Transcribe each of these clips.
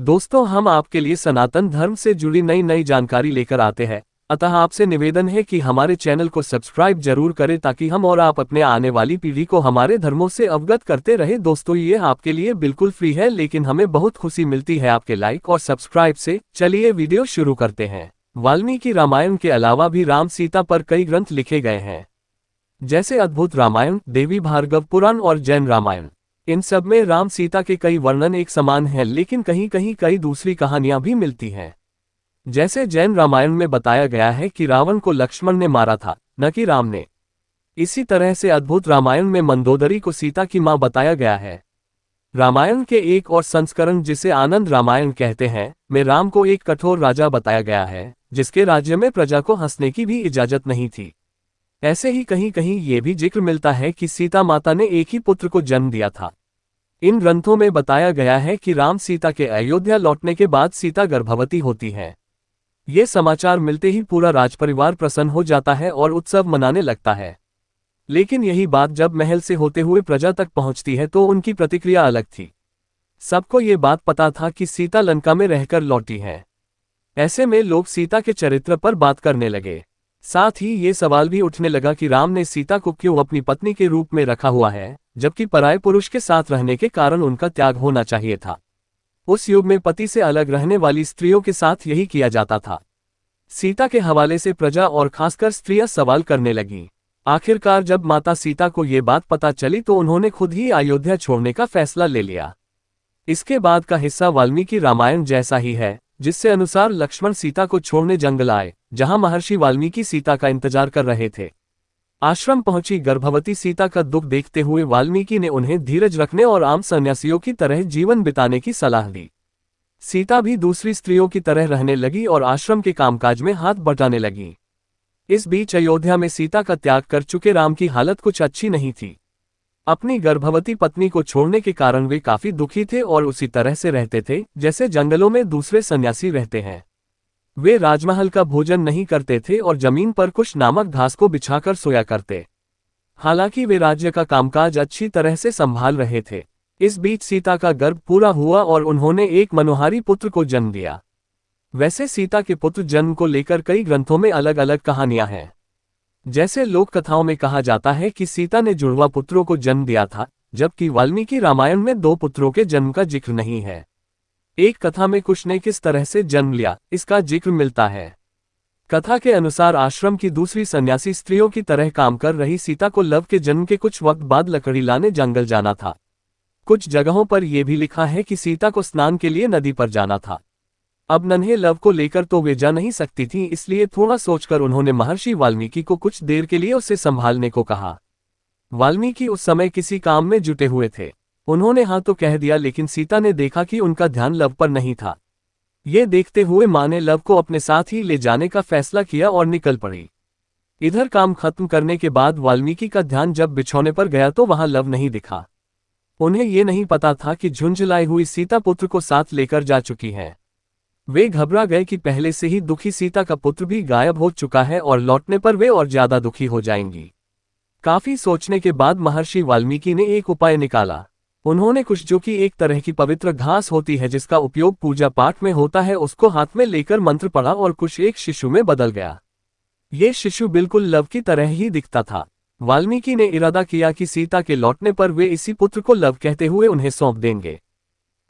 दोस्तों, हम आपके लिए सनातन धर्म से जुड़ी नई नई जानकारी लेकर आते हैं। अतः आपसे निवेदन है कि हमारे चैनल को सब्सक्राइब जरूर करें ताकि हम और आप अपने आने वाली पीढ़ी को हमारे धर्मों से अवगत करते रहे। दोस्तों, ये आपके लिए बिल्कुल फ्री है, लेकिन हमें बहुत खुशी मिलती है आपके लाइक और सब्सक्राइब से। चलिए वीडियो शुरू करते हैं। वाल्मीकि रामायण के अलावा भी राम सीता पर कई ग्रंथ लिखे गए हैं, जैसे अद्भुत रामायण, देवी भार्गव पुराण और जैन रामायण। इन सब में राम सीता के कई वर्णन एक समान हैं, लेकिन कहीं कहीं कई दूसरी कहानियां भी मिलती हैं। जैसे जैन रामायण में बताया गया है कि रावण को लक्ष्मण ने मारा था, न कि राम ने। इसी तरह से अद्भुत रामायण में मंदोदरी को सीता की मां बताया गया है। रामायण के एक और संस्करण, जिसे आनंद रामायण कहते हैं, में राम को एक कठोर राजा बताया गया है, जिसके राज्य में प्रजा को हंसने की भी इजाजत नहीं थी। ऐसे ही कहीं कहीं ये भी जिक्र मिलता है कि सीता माता ने एक ही पुत्र को जन्म दिया था। इन ग्रंथों में बताया गया है कि राम सीता के अयोध्या लौटने के बाद सीता गर्भवती होती है। ये समाचार मिलते ही पूरा राजपरिवार प्रसन्न हो जाता है और उत्सव मनाने लगता है। लेकिन यही बात जब महल से होते हुए प्रजा तक पहुंचती है तो उनकी प्रतिक्रिया अलग थी। सबको ये बात पता था कि सीता लंका में रहकर लौटी है। ऐसे में लोग सीता के चरित्र पर बात करने लगे। साथ ही ये सवाल भी उठने लगा कि राम ने सीता को क्यों अपनी पत्नी के रूप में रखा हुआ है, जबकि पराये पुरुष के साथ रहने के कारण उनका त्याग होना चाहिए था। उस युग में पति से अलग रहने वाली स्त्रियों के साथ यही किया जाता था। सीता के हवाले से प्रजा और खासकर स्त्रियां सवाल करने लगीं। आखिरकार जब माता सीता को ये बात पता चली तो उन्होंने खुद ही अयोध्या छोड़ने का फैसला ले लिया। इसके बाद का हिस्सा वाल्मीकि रामायण जैसा ही है, जिससे अनुसार लक्ष्मण सीता को छोड़ने जंगल आए, जहां महर्षि वाल्मीकि सीता का इंतजार कर रहे थे। आश्रम पहुंची गर्भवती सीता का दुख देखते हुए वाल्मीकि ने उन्हें धीरज रखने और आम सन्यासियों की तरह जीवन बिताने की सलाह दी। सीता भी दूसरी स्त्रियों की तरह रहने लगी और आश्रम के कामकाज में हाथ बटाने लगी। इस बीच अयोध्या में सीता का त्याग कर चुके राम की हालत कुछ अच्छी नहीं थी। अपनी गर्भवती पत्नी को छोड़ने के कारण वे काफी दुखी थे और उसी तरह से रहते थे जैसे जंगलों में दूसरे सन्यासी रहते हैं। वे राजमहल का भोजन नहीं करते थे और जमीन पर कुछ नामक घास को बिछाकर सोया करते। हालांकि वे राज्य का कामकाज अच्छी तरह से संभाल रहे थे। इस बीच सीता का गर्भ पूरा हुआ और उन्होंने एक मनोहारी पुत्र को जन्म दिया। वैसे सीता के पुत्र जन्म को लेकर कई ग्रंथों में अलग अलग कहानियां हैं। जैसे लोक कथाओं में कहा जाता है कि सीता ने जुड़वा पुत्रों को जन्म दिया था, जबकि वाल्मीकि रामायण में 2 पुत्रों के जन्म का जिक्र नहीं है। एक कथा में कुश ने किस तरह से जन्म लिया, इसका जिक्र मिलता है। कथा के अनुसार आश्रम की दूसरी सन्यासी स्त्रियों की तरह काम कर रही सीता को लव के जन्म के कुछ वक्त बाद लकड़ी लाने जंगल जाना था। कुछ जगहों पर यह भी लिखा है कि सीता को स्नान के लिए नदी पर जाना था। अब नन्हे लव को लेकर तो वे जा नहीं सकती थीं, इसलिए थोड़ा सोचकर उन्होंने महर्षि वाल्मीकि को कुछ देर के लिए उसे संभालने को कहा। वाल्मीकि उस समय किसी काम में जुटे हुए थे। उन्होंने हाँ तो कह दिया, लेकिन सीता ने देखा कि उनका ध्यान लव पर नहीं था। ये देखते हुए मां ने लव को अपने साथ ही ले जाने का फैसला किया और निकल पड़ी। इधर काम खत्म करने के बाद वाल्मीकि का ध्यान जब बिछौने पर गया तो वहां लव नहीं दिखा। उन्हें ये नहीं पता था कि झुंझलाई हुई सीता पुत्र को साथ लेकर जा चुकी है। वे घबरा गए कि पहले से ही दुखी सीता का पुत्र भी गायब हो चुका है और लौटने पर वे और ज्यादा दुखी हो जाएंगी। काफी सोचने के बाद महर्षि वाल्मीकि ने एक उपाय निकाला। उन्होंने कुश, जो कि एक तरह की पवित्र घास होती है जिसका उपयोग पूजा पाठ में होता है, उसको हाथ में लेकर मंत्र पढ़ा और कुश एक शिशु में बदल गया। ये शिशु बिल्कुल लव की तरह ही दिखता था। वाल्मीकि ने इरादा किया कि सीता के लौटने पर वे इसी पुत्र को लव कहते हुए उन्हें सौंप देंगे।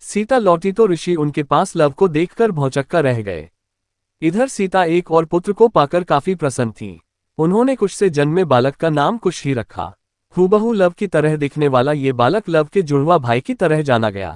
सीता लौटी तो ऋषि उनके पास लव को देखकर भौंचक्का रह गए। इधर सीता एक और पुत्र को पाकर काफी प्रसन्न थी। उन्होंने कुश से जन्मे बालक का नाम कुश ही रखा। हूबहू लव की तरह दिखने वाला ये बालक लव के जुड़वा भाई की तरह जाना गया।